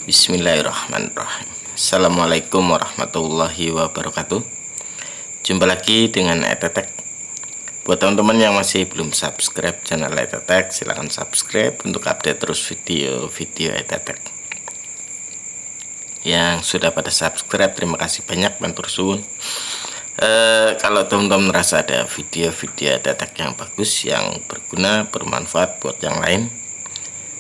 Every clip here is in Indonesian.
Bismillahirrahmanirrahim. Assalamualaikum warahmatullahi wabarakatuh. Jumpa lagi dengan Etetek. Buat teman-teman yang masih belum subscribe channel Etetek, silahkan subscribe untuk update terus video-video Etetek. Yang sudah pada subscribe, terima kasih banyak, matur suwun. Kalau teman-teman merasa ada video-video Etetek yang bagus, yang berguna, bermanfaat buat yang lain,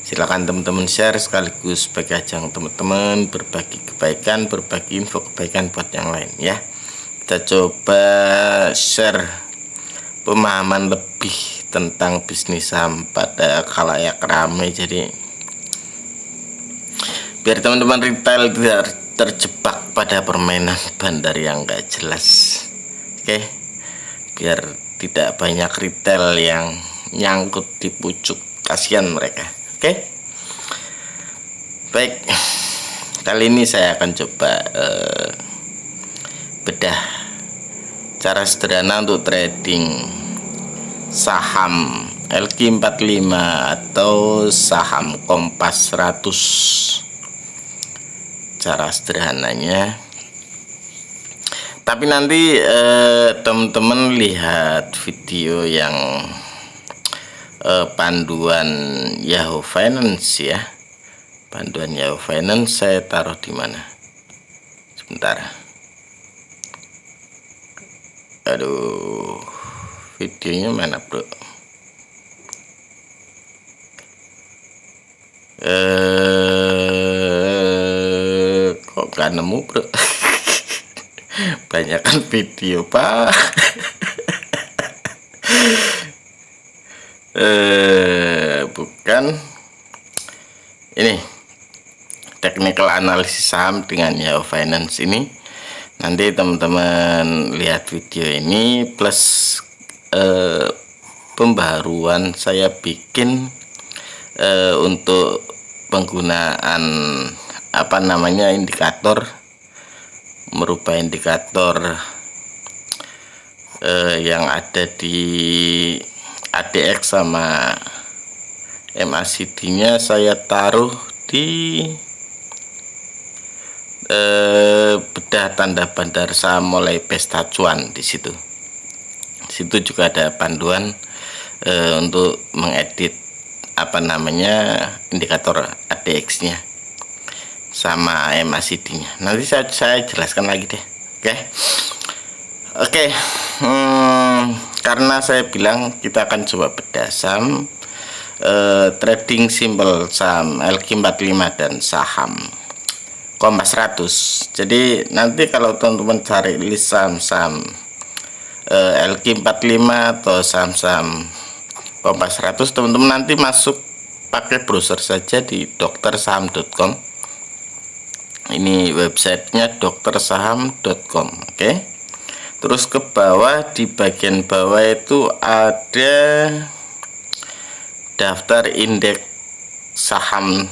silakan teman-teman share, sekaligus sebagai ajang teman-teman berbagi kebaikan, berbagi info kebaikan buat yang lain ya. Kita coba share pemahaman lebih tentang bisnis saham pada khalayak ramai, jadi biar teman-teman retail tidak terjebak pada permainan bandar yang gak jelas. Oke, biar tidak banyak retail yang nyangkut di pucuk, kasihan mereka. Oke, baik, kali ini saya akan coba bedah cara sederhana untuk trading saham LQ45 atau saham Kompas 100. Cara sederhananya, tapi nanti teman-teman lihat video yang panduan Yahoo Finance ya. Panduan Yahoo Finance saya taruh di mana? Sebentar. Aduh, videonya mana, bro? Kok gak nemu, bro? Banyakan video, Pak. Bukan ini, technical analysis saham dengan Yahoo Finance ini. Nanti teman-teman lihat video ini plus pembaruan saya bikin untuk penggunaan indikator, merubah indikator yang ada di ADX sama MACD nya saya taruh di bedah tanda bandar saham mulai pesta cuan. Di situ juga ada panduan untuk mengedit indikator ADX nya sama MACD nya. Nanti saya jelaskan lagi deh. Oke. Karena saya bilang kita akan coba bedah saham trading simple saham LQ45 dan saham Kompas 100. Jadi nanti kalau teman-teman cari list saham-saham LQ45 atau saham-saham Kompas 100, teman-teman nanti masuk pakai browser saja di doktersaham.com. Ini websitenya doktersaham.com. Oke. Terus ke bawah, di bagian bawah itu ada daftar indeks saham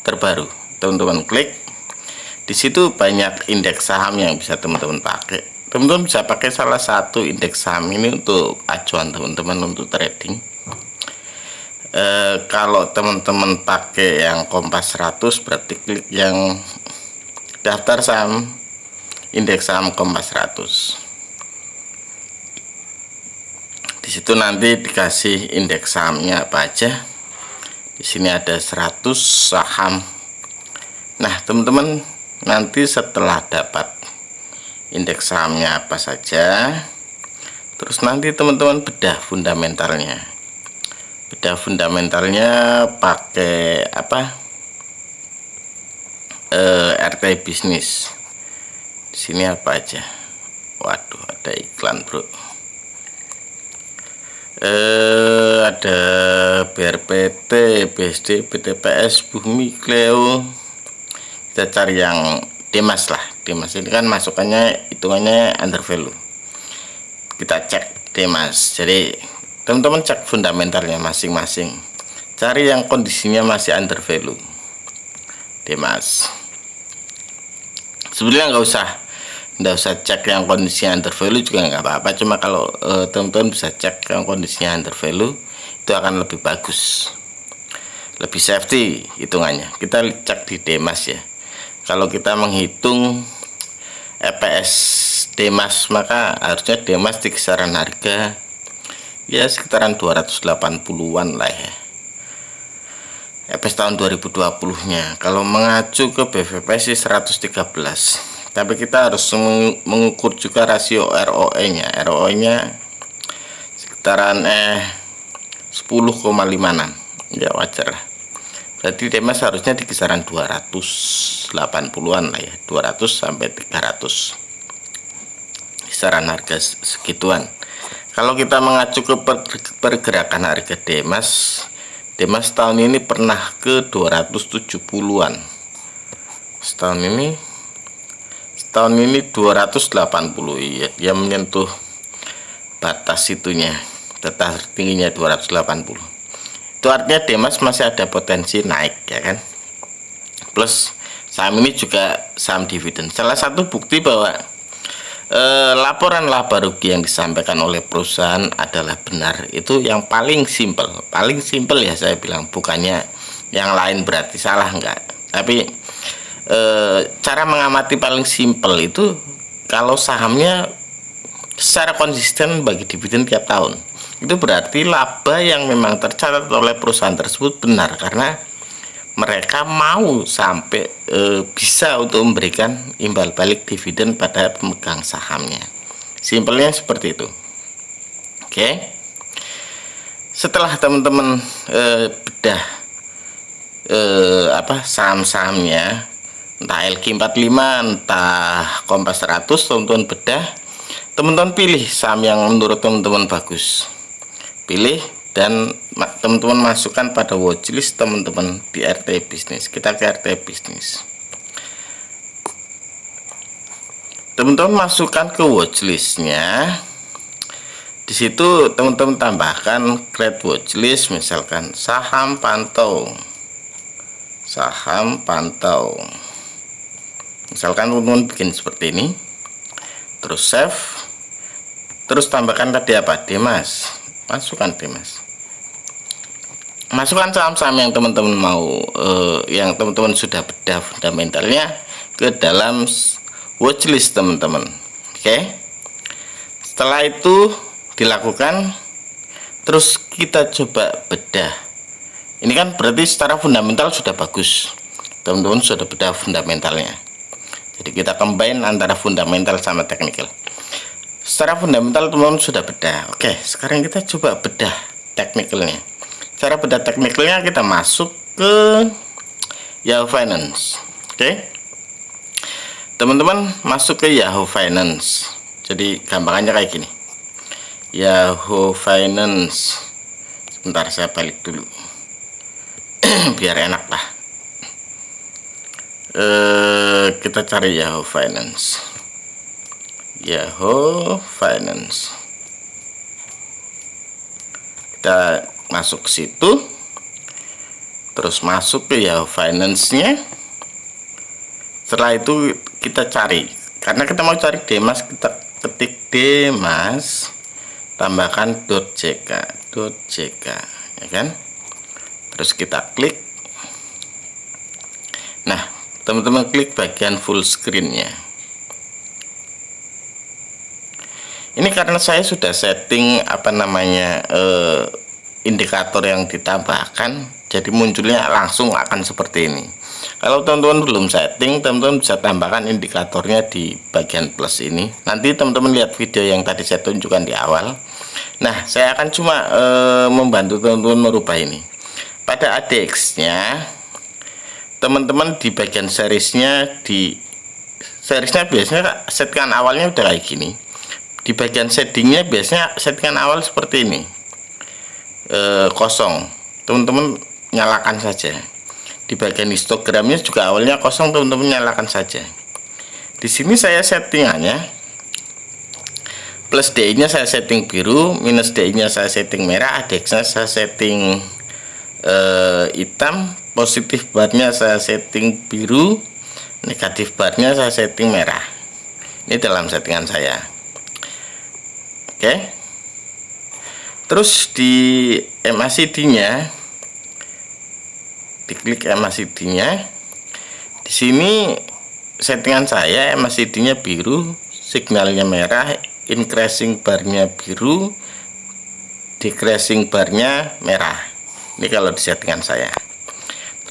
terbaru. Teman-teman klik di situ, banyak indeks saham yang bisa teman-teman pakai. Teman-teman bisa pakai salah satu indeks saham ini untuk acuan teman-teman untuk trading. Kalau teman-teman pakai yang Kompas 100, berarti klik yang daftar saham indeks saham Kompas 100. Di situ nanti dikasih indeks sahamnya apa aja. Di sini ada 100 saham. Nah, teman-teman nanti setelah dapat indeks sahamnya apa saja, terus nanti teman-teman bedah fundamentalnya. Bedah fundamentalnya pakai RT bisnis. Di sini apa aja? Waduh, ada iklan, bro. Ada BRPT, BSD, BTPS, Bumi, Cleo. Kita cari yang Demas lah. Demas ini kan masukannya hitungannya under value. Kita cek Demas. Jadi teman-teman cek fundamentalnya masing-masing. Cari yang kondisinya masih under value. Demas. Sebenarnya nggak usah cek yang kondisinya under value juga nggak apa-apa. Cuma kalau teman-teman bisa cek yang kondisinya under value, itu akan lebih bagus. lebih safety hitungannya. Kita cek di Demas ya. Kalau kita menghitung EPS Demas, maka harusnya Demas di kisaran harga ya sekitaran 280-an lah ya, EPS tahun 2020 nya. Kalau mengacu ke BVP sih 113, tapi kita harus mengukur juga rasio ROE nya. ROE nya sekitaran 10,56 ya, wajar lah. Berarti Demas harusnya di kisaran 280-an lah ya, 200 sampai 300 kisaran harga segituan. Kalau kita mengacu ke pergerakan harga Demas tahun ini pernah ke 270-an. Setahun ini 280 ya, dia menyentuh batas itunya, batas tingginya 280. Itu artinya Demas masih ada potensi naik ya kan. Plus saham ini juga saham dividen. Salah satu bukti bahwa laporan laba rugi yang disampaikan oleh perusahaan adalah benar, itu yang paling simpel ya saya bilang, bukannya yang lain berarti salah, enggak. Tapi cara mengamati paling simpel itu kalau sahamnya secara konsisten bagi dividen tiap tahun, itu berarti laba yang memang tercatat oleh perusahaan tersebut benar, karena mereka mau sampai bisa untuk memberikan imbal balik dividen pada pemegang sahamnya. Simpelnya seperti itu. Oke. Setelah teman-teman bedah saham-sahamnya, entah LQ45, entah Kompas 100, teman-teman bedah, teman-teman pilih saham yang menurut teman-teman bagus. Pilih dan teman-teman masukkan pada watchlist teman-teman di RT Bisnis. Kita ke RT Bisnis. Teman-teman masukkan ke watchlistnya. Di situ teman-teman tambahkan create watchlist, misalkan saham pantau. Misalkan teman-teman bikin seperti ini. Terus save. Terus tambahkan tadi apa? Demas. Masukkan Demas. Masukkan saham-saham yang teman-teman mau, yang teman-teman sudah bedah fundamentalnya ke dalam watchlist teman-teman. Oke. Setelah itu dilakukan, terus kita coba bedah. Ini kan berarti secara fundamental sudah bagus. Teman-teman sudah bedah fundamentalnya. Jadi kita combine antara fundamental sama technical. Secara fundamental teman-teman sudah bedah. Oke, sekarang kita coba bedah teknikalnya. Cara bedah teknikalnya, kita masuk ke Yahoo Finance. Oke, teman-teman masuk ke Yahoo Finance. Jadi gampangannya kayak gini. Yahoo Finance. Sebentar saya balik dulu biar enak lah. Kita cari Yahoo Finance. Yahoo Finance. Kita masuk ke situ, terus masuk ke Yahoo Finance-nya. Setelah itu kita cari, karena kita mau cari Demas, kita ketik Demas, tambahkan .jk, ya kan? Terus kita klik. Nah, teman-teman klik bagian full screen-nya. Ini karena saya sudah setting indikator yang ditambahkan, jadi munculnya langsung akan seperti ini. Kalau teman-teman belum setting, teman-teman bisa tambahkan indikatornya di bagian plus ini. Nanti teman-teman lihat video yang tadi saya tunjukkan di awal. Nah, saya akan cuma membantu teman-teman merubah ini. Pada ADX-nya, teman-teman di bagian seriesnya biasanya settingan awalnya udah kayak gini. Di bagian settingnya biasanya settingan awal seperti ini, kosong. Teman-teman nyalakan saja. Di bagian histogramnya juga awalnya kosong, teman-teman nyalakan saja. Di sini saya settingannya plus DI nya saya setting biru, minus DI nya saya setting merah, ADX nya saya setting hitam, positif barnya saya setting biru, negatif barnya saya setting merah. Ini dalam settingan saya. Oke. Terus di MACD nya diklik MACD-nya. Di sini settingan saya MACD-nya biru, signalnya merah, increasing bar-nya biru, decreasing bar-nya merah. Ini kalau di settingan saya.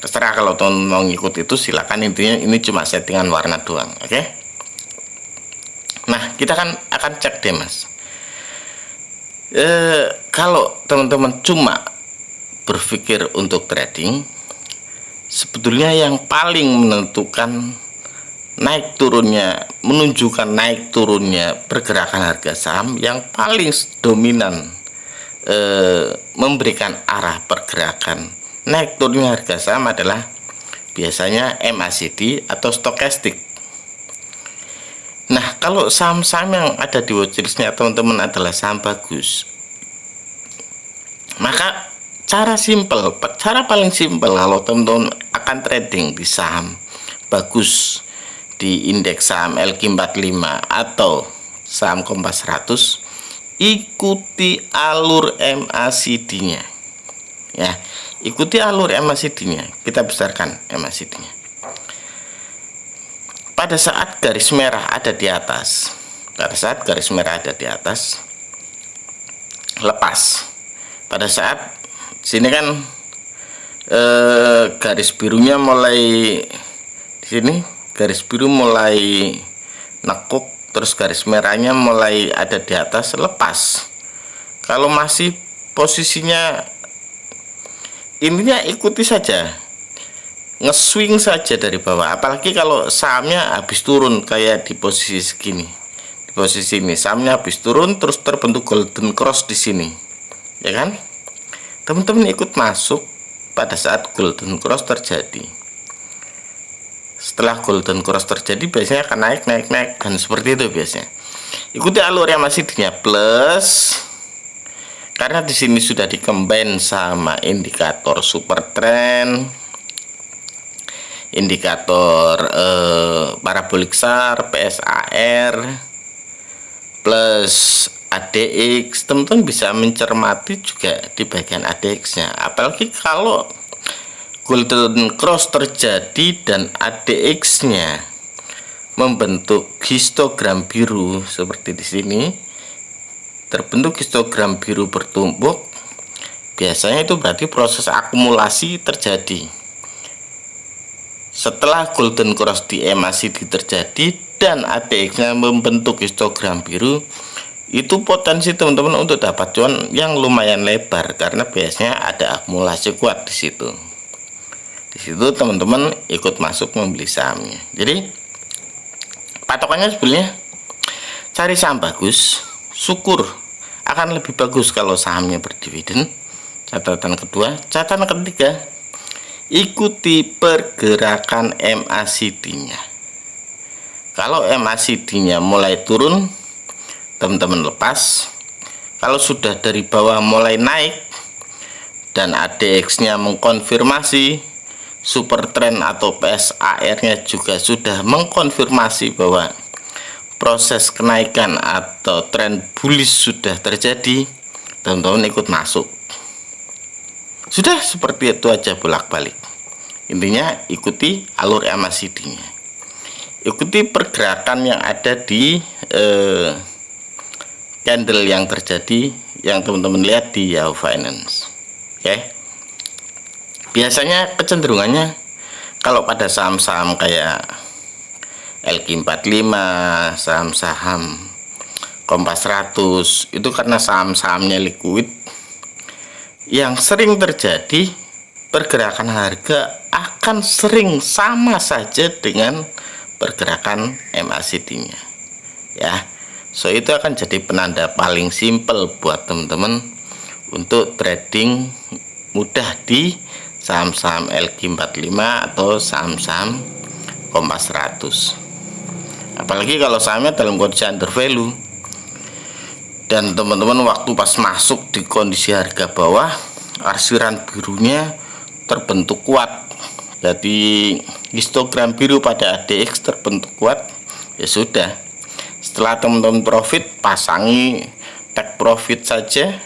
Terserah kalau teman mau ngikut itu silakan, intinya ini cuma settingan warna doang, oke? Nah, kita kan akan cek deh mas. Kalau teman-teman cuma berpikir untuk trading, sebetulnya yang paling menentukan naik turunnya, menunjukkan naik turunnya pergerakan harga saham, yang paling dominan memberikan arah pergerakan naik turunnya harga saham adalah biasanya MACD atau stokastik. Nah, kalau saham-saham yang ada di watchlistnya teman-teman adalah saham bagus, maka cara paling simpel kalau teman-teman akan trading di saham bagus, di indeks saham LQ45 atau saham Kompas 100, ikuti alur MACD-nya. Ya, ikuti alur MACD-nya. Kita besarkan MACD-nya. Pada saat garis merah ada di atas, lepas. Pada saat sini kan garis birunya mulai di sini, garis biru mulai nekuk, terus garis merahnya mulai ada di atas, lepas. Kalau masih posisinya, intinya ikuti saja, nge-swing saja dari bawah. Apalagi kalau sahamnya habis turun kayak di posisi segini, di posisi ini sahamnya habis turun terus terbentuk golden cross di sini, ya kan? Teman-teman ikut masuk pada saat golden cross terjadi. Setelah golden cross terjadi biasanya akan naik dan seperti itu biasanya. Ikuti alur yang masih dinya plus, karena di sini sudah di-combine sama indikator super trend, indikator parabolik SAR, PSAR plus ADX. Teman-teman bisa mencermati juga di bagian ADX-nya. Apalagi kalau golden cross terjadi dan ADX-nya membentuk histogram biru seperti di sini, terbentuk histogram biru bertumpuk, biasanya itu berarti proses akumulasi terjadi. Setelah golden cross di MACD terjadi dan ADX-nya membentuk histogram biru, itu potensi teman-teman untuk dapat cuan yang lumayan lebar karena biasanya ada akumulasi kuat di situ. Di situ teman-teman ikut masuk membeli sahamnya. Jadi patokannya sebenarnya cari saham bagus, syukur akan lebih bagus kalau sahamnya berdividen. Catatan kedua, catatan ketiga, ikuti pergerakan MACD-nya. Kalau MACD-nya mulai turun, teman-teman lepas. Kalau sudah dari bawah mulai naik dan ADX-nya mengkonfirmasi, super trend atau PSAR-nya juga sudah mengkonfirmasi bahwa proses kenaikan atau tren bullish sudah terjadi, teman-teman ikut masuk. Sudah seperti itu aja bolak-balik. Intinya ikuti alur MACD-nya. Ikuti pergerakan yang ada di candle yang terjadi, yang teman-teman lihat di Yahoo Finance. Oke. Biasanya kecenderungannya kalau pada saham-saham kayak LQ45, saham-saham Kompas 100, itu karena saham-sahamnya liquid, yang sering terjadi pergerakan harga akan sering sama saja dengan pergerakan MACD-nya. Ya, so itu akan jadi penanda paling simpel buat teman-teman untuk trading mudah di saham-saham LQ45 atau saham-saham Kompas 100. Apalagi kalau sahamnya dalam kondisi under value dan teman-teman waktu pas masuk di kondisi harga bawah, arsiran birunya terbentuk kuat, jadi histogram biru pada ADX terbentuk kuat, ya sudah, setelah teman-teman profit, pasangi take profit saja,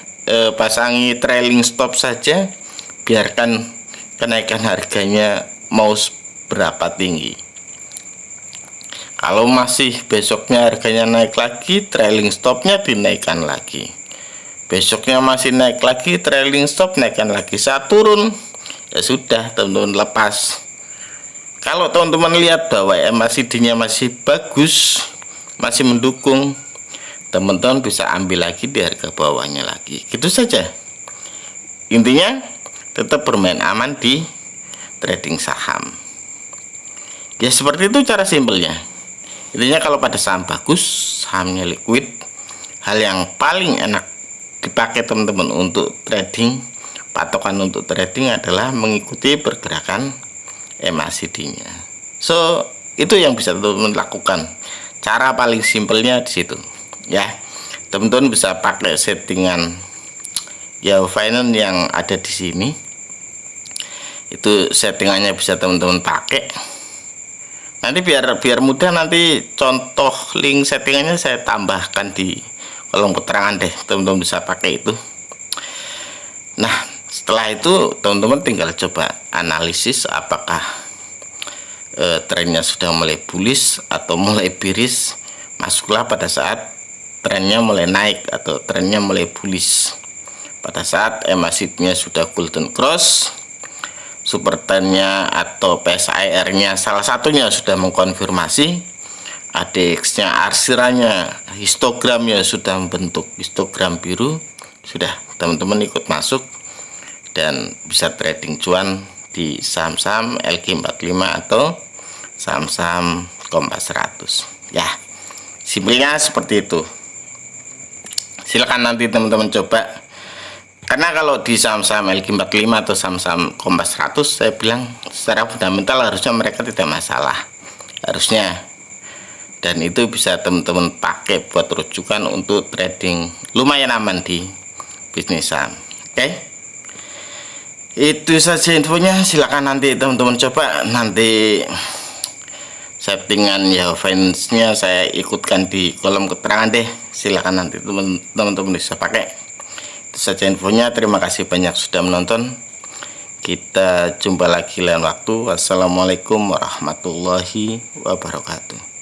pasangi trailing stop saja, biarkan kenaikan harganya mau berapa tinggi. Kalau masih besoknya harganya naik lagi, trailing stopnya dinaikkan lagi. Besoknya masih naik lagi, trailing stop naikkan lagi. Saat turun, ya sudah teman-teman lepas. Kalau teman-teman lihat bahwa MACD-nya masih bagus, masih mendukung, teman-teman bisa ambil lagi di harga bawahnya lagi. Gitu saja. Intinya tetap bermain aman di trading saham. Ya seperti itu cara simpelnya. Intinya kalau pada saham bagus, sahamnya liquid, hal yang paling enak dipakai teman-teman untuk trading, patokan untuk trading adalah mengikuti pergerakan MACD-nya. So, itu yang bisa teman-teman lakukan. Cara paling simpelnya di situ. Ya, teman-teman bisa pakai settingan Yahoo Finance yang ada di sini. Itu settingannya bisa teman-teman pakai. Nanti biar mudah, nanti contoh link settingannya saya tambahkan di kolom keterangan deh, teman-teman bisa pakai itu. Nah, setelah itu teman-teman tinggal coba analisis apakah trennya sudah mulai bullish atau mulai bearish. Masuklah pada saat trennya mulai naik atau trennya mulai bullish. Pada saat MACD-nya sudah golden cross, super trendnya atau PSIR-nya salah satunya sudah mengkonfirmasi, ADX-nya, arsiranya, histogramnya sudah membentuk histogram biru, sudah teman-teman ikut masuk dan bisa trading cuan di saham-saham LQ45 atau saham-saham Kompas 100. Ya, simpelnya seperti itu. Silakan nanti teman-teman coba. Karena kalau di saham-saham LQ45 atau saham-saham Kompas 100, saya bilang secara fundamental harusnya mereka tidak masalah. Harusnya. Dan itu bisa teman-teman pakai buat rujukan untuk trading lumayan aman di bisnis saham. Oke? Itu saja infonya. Silakan nanti teman-teman coba. Nanti settingan Yahoo Finance-nya saya ikutkan di kolom keterangan deh. Silakan nanti teman-teman bisa pakai. Itu saja infonya. Terima kasih banyak sudah menonton. Kita jumpa lagi lain waktu. Wassalamualaikum warahmatullahi wabarakatuh.